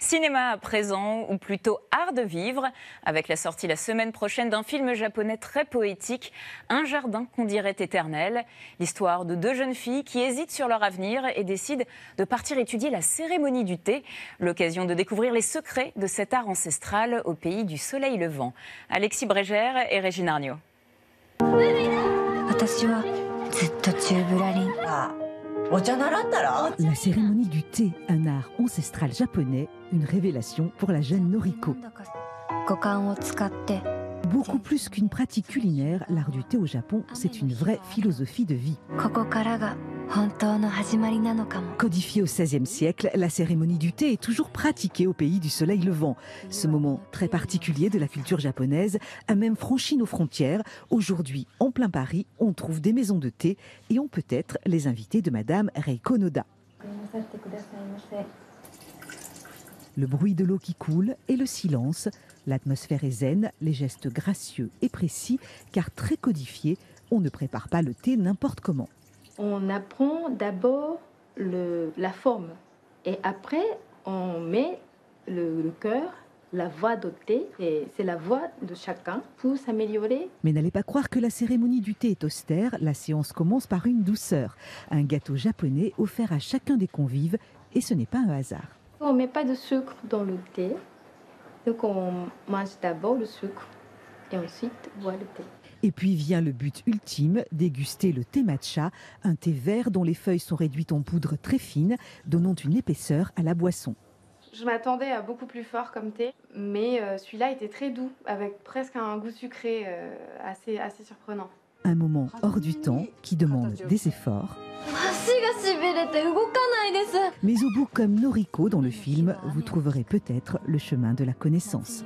Cinéma à présent, ou plutôt art de vivre, avec la sortie la semaine prochaine d'un film japonais très poétique, Un jardin qu'on dirait éternel. L'histoire de deux jeunes filles qui hésitent sur leur avenir et décident de partir étudier la cérémonie du thé. L'occasion de découvrir les secrets de cet art ancestral au pays du soleil levant. Alexis Brégère et Régine Arnaud. La cérémonie du thé, un art ancestral japonais, une révélation pour la jeune Noriko. Beaucoup plus qu'une pratique culinaire, l'art du thé au Japon, c'est une vraie philosophie de vie. Codifiée au XVIe siècle, la cérémonie du thé est toujours pratiquée au pays du soleil levant. Ce moment très particulier de la culture japonaise a même franchi nos frontières. Aujourd'hui, en plein Paris, on trouve des maisons de thé et on peut être les invités de Madame Reiko Noda. Le bruit de l'eau qui coule et le silence. L'atmosphère est zen, les gestes gracieux et précis, car très codifiés, on ne prépare pas le thé n'importe comment. On apprend d'abord la forme et après on met le cœur, la voix de thé, et c'est la voix de chacun pour s'améliorer. Mais n'allez pas croire que la cérémonie du thé est austère, la séance commence par une douceur. Un gâteau japonais offert à chacun des convives, et ce n'est pas un hasard. On ne met pas de sucre dans le thé, donc on mange d'abord le sucre et ensuite boit le thé. Et puis vient le but ultime, déguster le thé matcha, un thé vert dont les feuilles sont réduites en poudre très fine, donnant une épaisseur à la boisson. Je m'attendais à beaucoup plus fort comme thé, mais celui-là était très doux, avec presque un goût sucré assez surprenant. Un moment hors du temps qui demande des efforts. Mais au bout, comme Noriko dans le film, vous trouverez peut-être le chemin de la connaissance.